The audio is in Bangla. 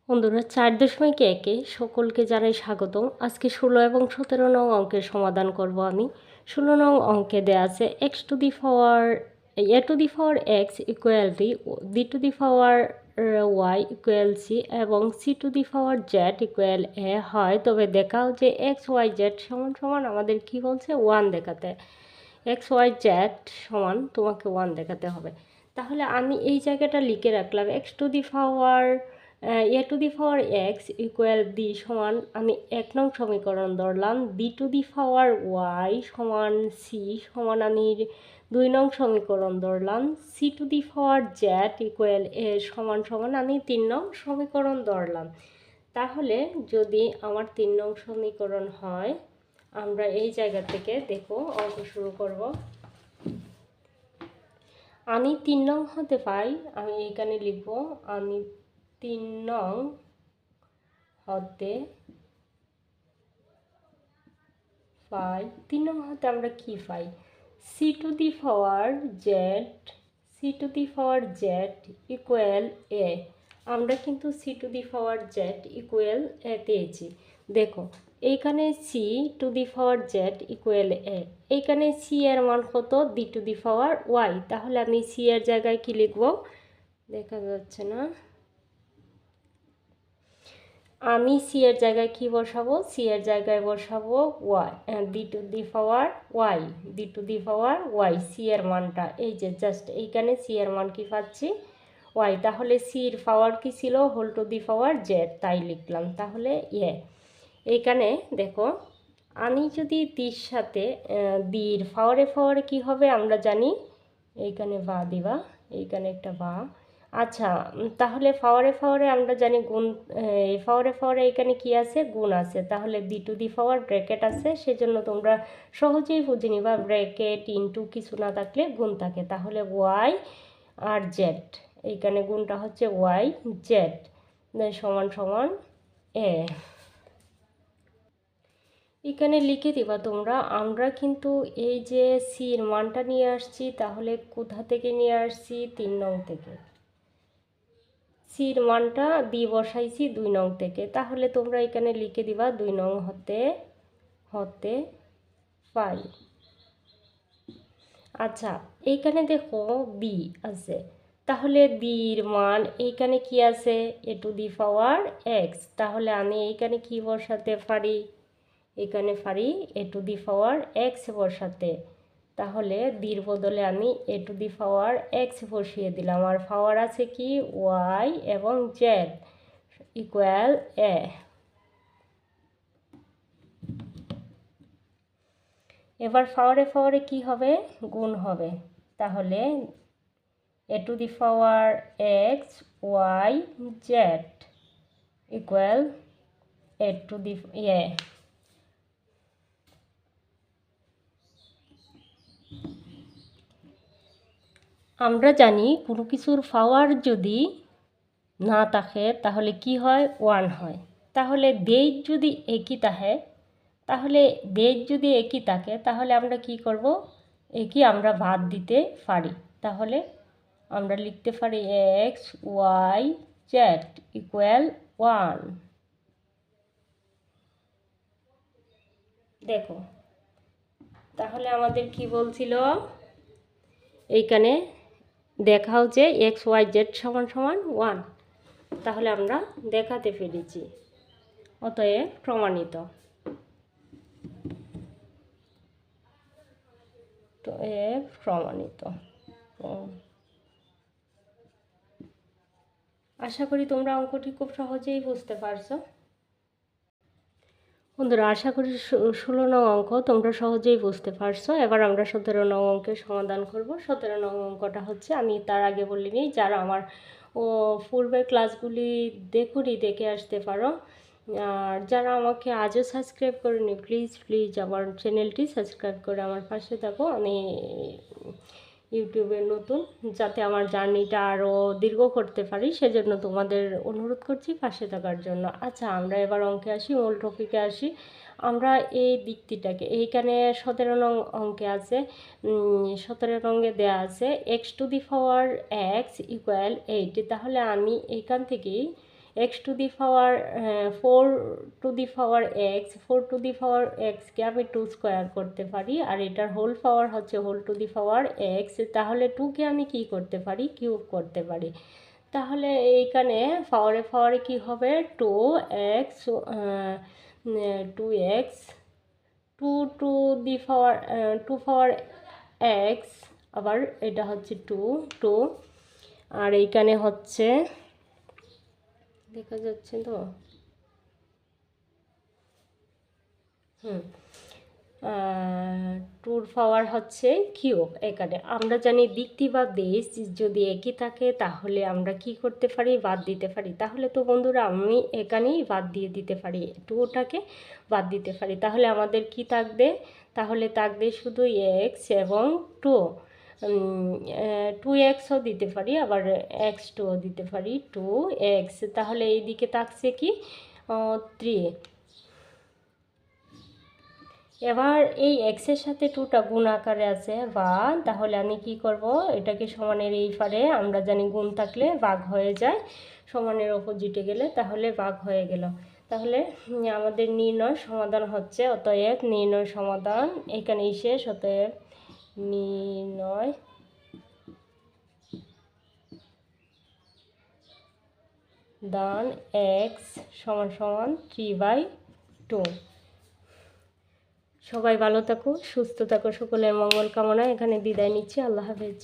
বন্ধুরা 4.1-এ সকলকে জানাই স্বাগতম। আজকে 16 এবং 17 নং অঙ্কের সমাধান করব আমি। 16 নং অঙ্কে দেয়া আছে x to the power a to the power x equal b two the power y equal c এবং c two the power z equal a হয়, তবে দেখাও যে x y z সমান সমান আমাদের কি বলছে 1 দেখাতে। x y z সমান তোমাকে 1 দেখাতে হবে। তাহলে আমি এই জায়গাটা লিখে রাখলাম x to the power a to the power X equal B সমান আমি 1 নং সমীকরণ ধরলাম। B to the power Y সমান সি সমান আমি 2 নং সমীকরণ ধরলাম। C to the power Z equal A সমান সমান আমি 3 নং সমীকরণ ধরলাম। তাহলে যদি আমার 3 নং সমীকরণ হয়, আমরা এই জায়গা থেকে দেখো অঙ্ক শুরু করব। আমি 3 নং হতে পাই, আমি এখানে লিখব আমি 3 নং হতে পাই। 3 নং হতে আমরা কি পাই? C to the power Z equal A. আমরা কিন্তু C to the power Z equal A পেয়েছি। দেখো এইখানে C to the power Z equal A, এইখানে সি এর মান কত? D to the power Y. তাহলে আমি সি এর জায়গায় কি লিখব? দেখা যাচ্ছে না। আমি সি এর জায়গায় কি বসাবো? সি এর জায়গায় বসাবো Y, D to the power Y, D to the power Y. C এর মানটা এই যে জাস্ট এইখানে সি এর মান কি পাচ্ছি? ওয়াই। তাহলে সির পাওয়ার কি ছিল? Whole to the power Z, তাই লিখলাম। তাহলে এইখানে দেখো আমি যদি দির সাথে দির পাওয়ারে কি হবে আমরা জানি, এইখানে বা দিবা, এইখানে একটা বা। আচ্ছা, তাহলে পাওয়ারে আমরা জানি গুণ, পাওয়ারে এখানে কি আছে? গুণ আছে। তাহলে B to the power bracket আছে, সেজন্য তোমরা সহজেই বুঝে নিবা ব্র্যাকেট ইনটু কিছু না থাকলে গুণ থাকে। তাহলে ওয়াই আর জেড, এইখানে গুণটা হচ্ছে ওয়াই জেড সমান সমান এ। এখানে লিখে দিবা তোমরা। আমরা কিন্তু এই যে সির মানটা নিয়ে আসছি, তাহলে কোথা থেকে নিয়ে আসছি? 3 নং থেকে। সির মানটা দিয়ে বসাইছি 2 নং থেকে। তাহলে তোমরা এখানে লিখে দিবা 2 নং হতে পাই। আচ্ছা, এইখানে দেখো বি আছে, তাহলে বির মান এইখানে কি আছে? এ টু দি পাওয়ার এক্স। তাহলে আমি এইখানে কি বসাতে পারি? এখানে পারি এ টু দি পাওয়ার এক্স বসাতে। তাহলে বির বদলে আমি এ টু দি পাওয়ার এক্স বসিয়ে দিলাম। আর পাওয়ার আছে কি? ওয়াই এবং জেড ইকুয়াল এ। এবার পাওয়ারে কি হবে? গুণ হবে। তাহলে A to the power X Y Z equal A to the আমরা জানি কোনো কিছুর পাওয়ার যদি না থাকে তাহলে কি হয়? 1 হয়। তাহলে বেজ যদি একই থাকে, তাহলে আমরা কি করব? একই আমরা বাদ দিতে পারি। তাহলে আমরা লিখতে পারি এক্স ওয়াই জেড ইকুয়াল 1। দেখো তাহলে আমাদের কি বলছিল? এইখানে দেখাও যে এক্স ওয়াই জেড সমান সমান 1। তাহলে আমরা দেখাতে পেরেছি, অতএব প্রমাণিত। আশা করি তোমরা অঙ্কটি খুব সহজেই বুঝতে পারছো। বন্ধুরা আশা করি 16 নং অঙ্ক তোমরা সহজেই বুঝতে পারছো। এবার আমরা 17 নং অঙ্কের সমাধান করব। 17 নং অঙ্কটা হচ্ছে, আমি তার আগে বলিনি, যারা আমার পূর্বের ক্লাসগুলি দেখে আসতে পারো। আর যারা আমাকে আজও সাবস্ক্রাইব করেনি, প্লিজ আমার চ্যানেলটি সাবস্ক্রাইব করে আমার পাশে থাকো। আমি ইউটিউবে নতুন, যাতে আমার জার্নিটা আরও দীর্ঘ করতে পারি, সেজন্য তোমাদের অনুরোধ করছি পাশে থাকার জন্য। আচ্ছা, আমরা এবার অঙ্কে আসি, মূল টপিকে আসি। আমরা এই দিকটিটাকে, এইখানে 17 নং অঙ্কে আছে, 17 নঙ্গে দেওয়া আছে X to the power X equal 8। তাহলে আমি এইখান থেকেই X to the power 4 to the power X, 4 to the power এক্সকে আমি 2 স্কোয়ার করতে পারি, আর এটার হোল পাওয়ার হচ্ছে whole to the power X. তাহলে 2কে আমি কি করতে পারি, কিউব করতে পারি। তাহলে এইখানে পাওয়ারে পাওয়ারে কী হবে, 2x, 2x, 2 two the power 2 power x, আবার এটা হচ্ছে 2, আর এইখানে হচ্ছে দেখা যাচ্ছে তো, টুর পাওয়ার হচ্ছে কিউব। এখানে আমরা জানি দিকটি বা দেশ যদি একই থাকে তাহলে আমরা কি করতে পারি, বাদ দিতে পারি। তাহলে তো বন্ধুরা আমি এখানেই বাদ দিয়ে দিতে পারি, 2টাকে বাদ দিতে পারি। তাহলে আমাদের কি থাকবে, তাহলে থাকবে শুধু এক্স এবং 2, 2xও দিতে পারি, আবার x2ও দিতে পারি, 2x। তাহলে এই দিকে থাকছে কি 3। এবার এই এক্সের সাথে 2টা গুণ আকারে আছে বা, তাহলে আমি কি করব, এটাকে সমানের এই পারে আমরা জানি গুণ থাকলে ভাগ হয়ে যায়, সমানের অপোজিটে গেলে তাহলে ভাগ হয়ে গেল। তাহলে আমাদের নির্ণয় সমাধান হচ্ছে, অতএব নির্ণয় সমাধান এখানেই শেষ। অতএব নির্ণয় দান এক্স সমান সমান 3/2। সবাই ভালো থাকো, সুস্থ থাকো, সকলের মঙ্গল কামনায় এখানে বিদায় নিচ্ছি। আল্লাহ হাফেজ।